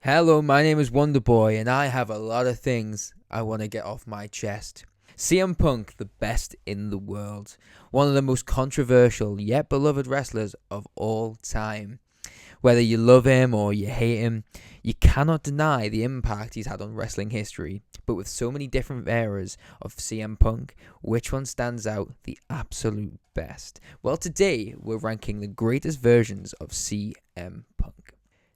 Hello, my name is Wonderboy, and I have a lot of things I want to get off my chest. CM Punk, the best in the world. One of the most controversial yet beloved wrestlers of all time. Whether you love him or you hate him, you cannot deny the impact he's had on wrestling history. But with so many different eras of CM Punk, which one stands out the absolute best? Well, today we're ranking the greatest versions of CM Punk.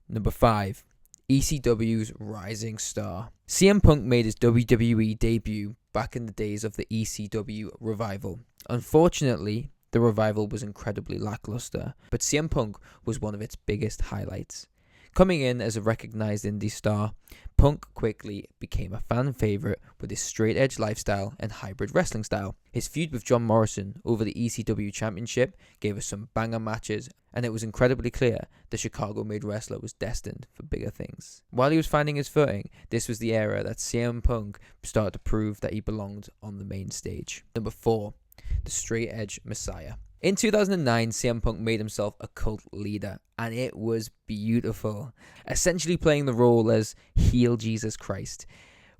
Number 5. ECW's Rising Star. CM Punk made his WWE debut back in the days of the ECW revival. Unfortunately, the revival was incredibly lackluster, but CM Punk was one of its biggest highlights. Coming in as a recognized indie star, Punk quickly became a fan favorite with his straight edge lifestyle and hybrid wrestling style. His feud with John Morrison over the ECW Championship gave us some banger matches, and it was incredibly clear the Chicago-made wrestler was destined for bigger things. While he was finding his footing, this was the era that CM Punk started to prove that he belonged on the main stage. Number 4. The Straight Edge Messiah. In 2009, CM Punk made himself a cult leader, and it was beautiful, essentially playing the role as heel Jesus Christ.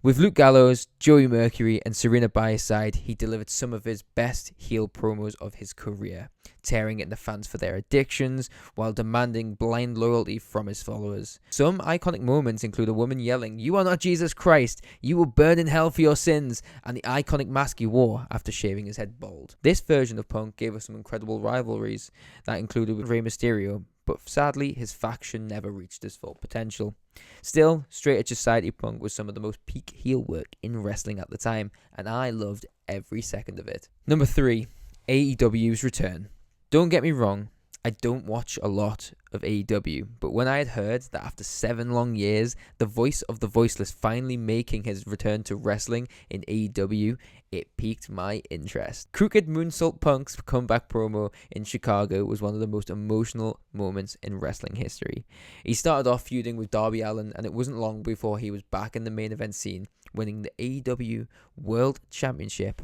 With Luke Gallows, Joey Mercury, and Serena by his side, he delivered some of his best heel promos of his career, tearing into fans for their addictions while demanding blind loyalty from his followers. Some iconic moments include a woman yelling, "You are not Jesus Christ, you will burn in hell for your sins," and the iconic mask he wore after shaving his head bald. This version of Punk gave us some incredible rivalries that included with Rey Mysterio, but sadly his faction never reached its full potential. Still, Straight Edge Society Punk was some of the most peak heel work in wrestling at the time, and I loved every second of it. Number 3. AEW's return. Don't get me wrong, I don't watch a lot of AEW, but when I had heard that after 7 long years, the voice of the voiceless finally making his return to wrestling in AEW, it piqued my interest. Crooked Moonsault Punk's comeback promo in Chicago was one of the most emotional moments in wrestling history. He started off feuding with Darby Allin, and it wasn't long before he was back in the main event scene, winning the AEW World Championship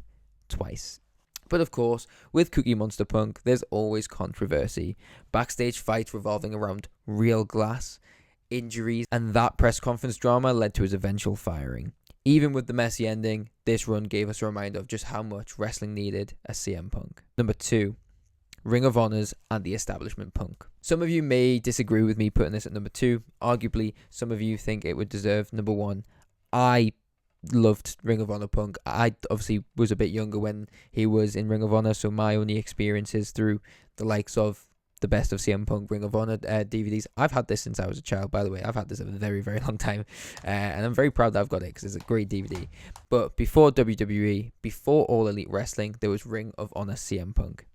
twice. But of course, with Cookie Monster Punk, there's always controversy. Backstage fights revolving around real glass, injuries, and that press conference drama led to his eventual firing. Even with the messy ending, this run gave us a reminder of just how much wrestling needed a CM Punk. Number 2. Ring of Honor's and the Establishment Punk. Some of you may disagree with me putting this at number 2. Arguably, some of you think it would deserve number 1. I loved Ring of Honor Punk. I obviously was a bit younger when he was in Ring of Honor, so my only experiences through the likes of the Best of CM Punk Ring of Honor DVDs. I've had this since I was a child, by the way. I've had this a very, very long time, and I'm very proud that I've got it because it's a great DVD. But before WWE, before All Elite Wrestling, there was Ring of Honor CM Punk.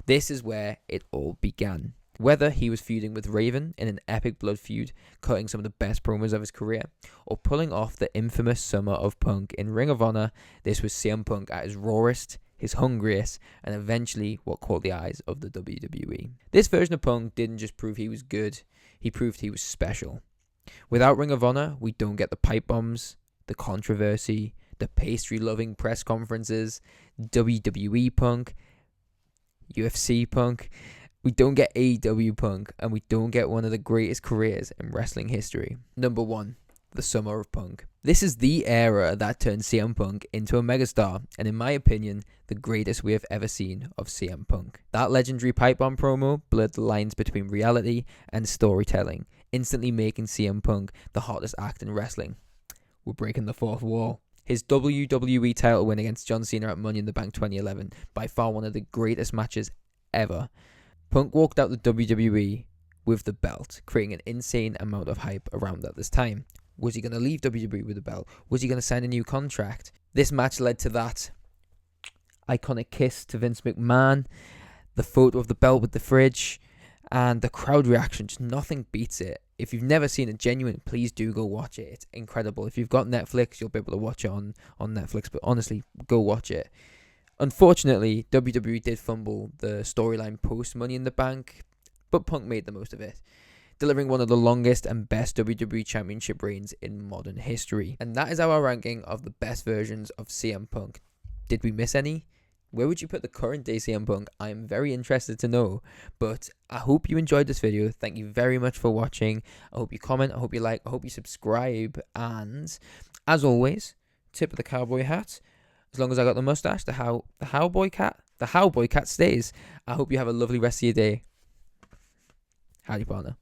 This is where it all began. Whether he was feuding with Raven in an epic blood feud, cutting some of the best promos of his career, or pulling off the infamous Summer of Punk in Ring of Honor, this was CM Punk at his rawest, his hungriest, and eventually what caught the eyes of the WWE. This version of Punk didn't just prove he was good, he proved he was special. Without Ring of Honor, we don't get the pipe bombs, the controversy, the pastry-loving press conferences, WWE Punk, UFC Punk. We don't get AEW Punk, and we don't get one of the greatest careers in wrestling history. Number 1. The Summer of Punk. This is the era that turned CM Punk into a megastar, and in my opinion, the greatest we have ever seen of CM Punk. That legendary pipe bomb promo blurred the lines between reality and storytelling, instantly making CM Punk the hottest act in wrestling. We're breaking the fourth wall. His WWE title win against John Cena at Money in the Bank 2011, by far one of the greatest matches ever. Punk walked out the WWE with the belt, creating an insane amount of hype around at this time. Was he going to leave WWE with the belt? Was he going to sign a new contract? This match led to that iconic kiss to Vince McMahon, the photo of the belt with the fridge, and the crowd reaction. Just nothing beats it. If you've never seen it genuine, please do go watch it. It's incredible. If you've got Netflix, you'll be able to watch it on Netflix, but honestly, go watch it. Unfortunately, WWE did fumble the storyline post Money in the Bank, but Punk made the most of it, delivering one of the longest and best WWE Championship reigns in modern history. And that is our ranking of the best versions of CM Punk. Did we miss any? Where would you put the current day CM Punk? I'm very interested to know. But I hope you enjoyed this video. Thank you very much for watching. I hope you comment. I hope you like. I hope you subscribe. And as always, tip of the cowboy hat. As long as I got the mustache, the cowboy cat stays. I hope you have a lovely rest of your day. Howdy, partner.